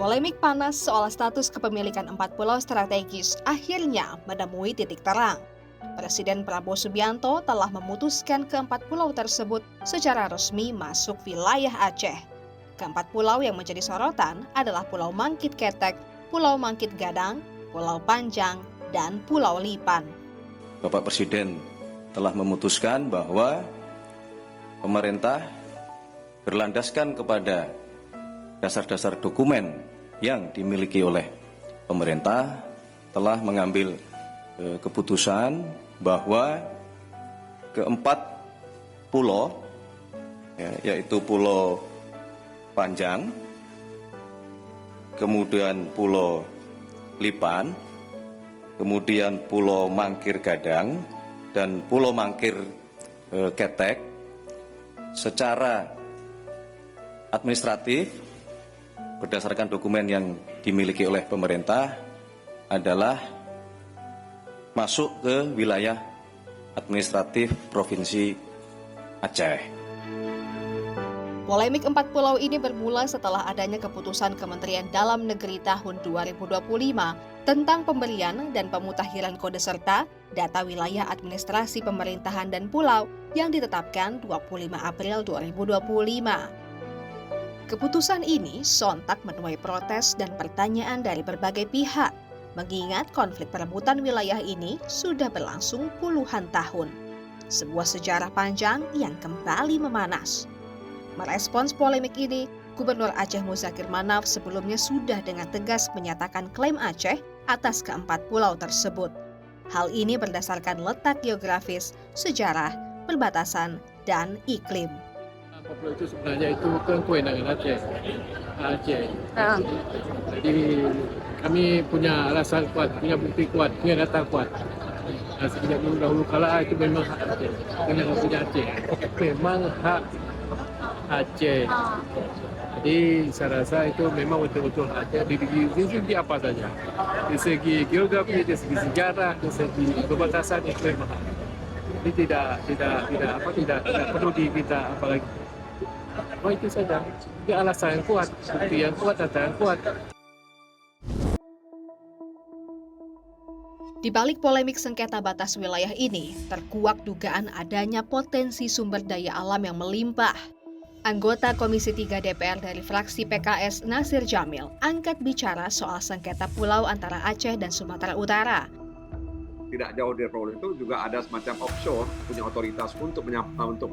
Polemik panas soal status kepemilikan 4 pulau strategis akhirnya menemui titik terang. Presiden Prabowo Subianto telah memutuskan ke-4 pulau tersebut secara resmi masuk wilayah Aceh. Ke-4 pulau yang menjadi sorotan adalah Pulau Mangkit Ketek, Pulau Mangkit Gadang, Pulau Panjang, dan Pulau Lipan. Bapak Presiden telah memutuskan bahwa pemerintah berlandaskan kepada dasar-dasar dokumen yang dimiliki oleh pemerintah telah mengambil keputusan bahwa ke-4 pulau, yaitu Pulau Panjang, kemudian Pulau Lipan, kemudian Pulau Mangkir Gadang, dan Pulau Mangkir Ketek secara administratif berdasarkan dokumen yang dimiliki oleh pemerintah adalah masuk ke wilayah administratif Provinsi Aceh. Polemik 4 pulau ini bermula setelah adanya keputusan Kementerian Dalam Negeri tahun 2025 tentang pemberian dan pemutakhiran kode serta data wilayah administrasi pemerintahan dan pulau yang ditetapkan 25 April 2025. Keputusan ini sontak menuai protes dan pertanyaan dari berbagai pihak, mengingat konflik perebutan wilayah ini sudah berlangsung puluhan tahun. Sebuah sejarah panjang yang kembali memanas. Merespons polemik ini, Gubernur Aceh Muzakir Manaf sebelumnya sudah dengan tegas menyatakan klaim Aceh atas ke-4 pulau tersebut. Hal ini berdasarkan letak geografis, sejarah, perbatasan, dan iklim. Pulau itu sebenarnya itu kewenangan Aceh. Jadi kami punya alasan kuat, punya bukti kuat, punya data kuat. Sejak dulu kala itu memang hak Aceh, kewenangan punya Aceh. Memang hak Aceh. Jadi saya rasa itu memang betul-betul Aceh di segi apa saja, di segi geografi, di segi sejarah, di segi perbatasan itu memang hak. Jadi tidak perlu diminta apalagi. Itu saja. Itu alasan yang kuat, bukti yang kuat, data yang kuat. Di balik polemik sengketa batas wilayah ini, terkuak dugaan adanya potensi sumber daya alam yang melimpah. Anggota Komisi 3 DPR dari fraksi PKS Nasir Jamil angkat bicara soal sengketa pulau antara Aceh dan Sumatera Utara. Tidak jauh dari pulau itu juga ada semacam offshore punya otoritas untuk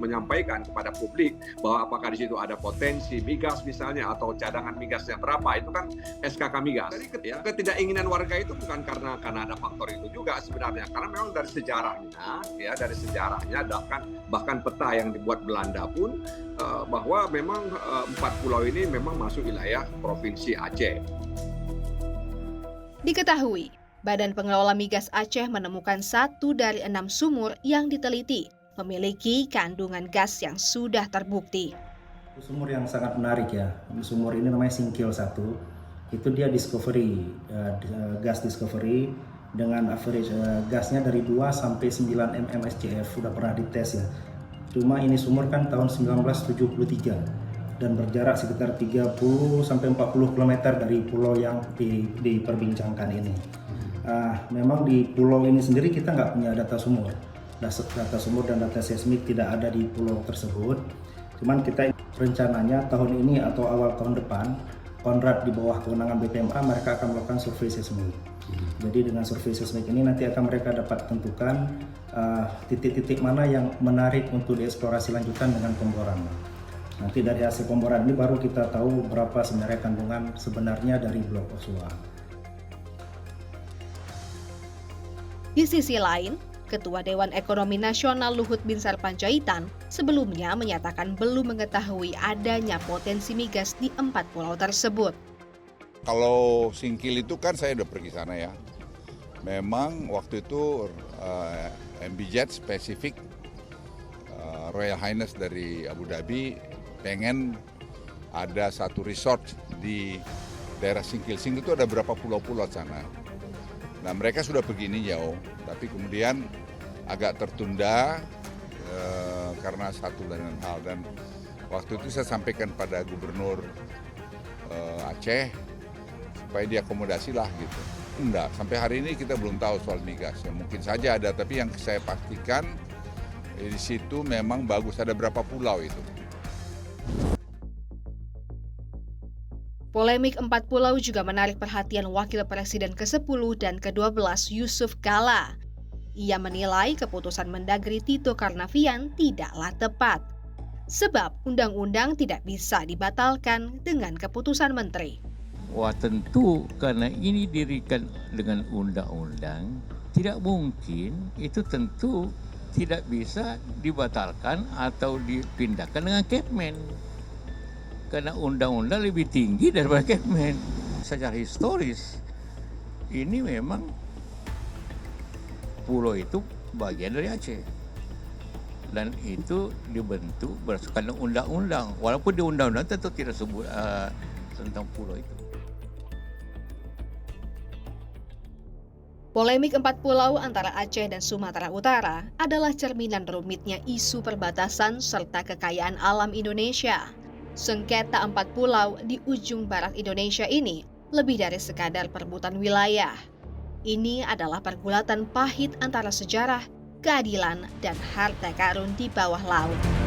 menyampaikan kepada publik bahwa apakah di situ ada potensi migas misalnya atau cadangan migasnya berapa, itu kan SKK migas. Jadi ketidakinginan warga itu bukan karena ada faktor itu juga sebenarnya, karena memang dari sejarahnya bahkan peta yang dibuat Belanda pun bahwa memang 4 pulau ini memang masuk wilayah Provinsi Aceh. Diketahui, Badan Pengelola Migas Aceh menemukan 1 dari 6 sumur yang diteliti memiliki kandungan gas yang sudah terbukti. Sumur yang sangat menarik ya, sumur ini namanya Singkil 1, itu dia gas discovery dengan average gasnya dari 2 sampai 9 mmscf, sudah pernah dites ya. Cuma ini sumur kan tahun 1973 dan berjarak sekitar 30 sampai 40 km dari pulau yang diperbincangkan ini. Memang di pulau ini sendiri kita nggak punya data sumur dan data seismik tidak ada di pulau tersebut. Cuman kita rencananya tahun ini atau awal tahun depan, Konrad di bawah kewenangan BPMA mereka akan melakukan survei seismik. Jadi dengan survei seismik ini nanti akan mereka dapat tentukan titik-titik mana yang menarik untuk dieksplorasi lanjutan dengan pemboran. Nanti dari hasil pemboran ini baru kita tahu berapa sebenarnya kandungan sebenarnya dari blok Osua. Di sisi lain, Ketua Dewan Ekonomi Nasional Luhut Binsar Panjaitan sebelumnya menyatakan belum mengetahui adanya potensi migas di 4 pulau tersebut. Kalau Singkil itu kan saya udah pergi sana ya. Memang waktu itu MBZ spesifik Royal Highness dari Abu Dhabi pengen ada satu resort di daerah Singkil. Singkil itu ada berapa pulau-pulau sana. Nah mereka sudah begini jauh, tapi kemudian agak tertunda karena satu dan hal. Dan waktu itu saya sampaikan pada Gubernur Aceh supaya diakomodasi lah gitu. Enggak, sampai hari ini kita belum tahu soal migasnya. Mungkin saja ada, tapi yang saya pastikan di situ memang bagus, ada berapa pulau itu. Polemik 4 pulau juga menarik perhatian Wakil Presiden ke-10 dan ke-12 Yusuf Kala. Ia menilai keputusan Mendagri Tito Karnavian tidaklah tepat, sebab undang-undang tidak bisa dibatalkan dengan keputusan menteri. Wah tentu karena ini dirikan dengan undang-undang, tidak mungkin itu tentu tidak bisa dibatalkan atau dipindahkan dengan Kepmen. Karena undang-undang lebih tinggi daripada Kepmen. Secara historis, ini memang pulau itu bagian dari Aceh. Dan itu dibentuk berdasarkan undang-undang. Walaupun di undang-undang tentu tidak sebut tentang pulau itu. Polemik 4 pulau antara Aceh dan Sumatera Utara adalah cerminan rumitnya isu perbatasan serta kekayaan alam Indonesia. Sengketa 4 pulau di ujung barat Indonesia ini lebih dari sekadar perebutan wilayah. Ini adalah pergulatan pahit antara sejarah, keadilan, dan harta karun di bawah laut.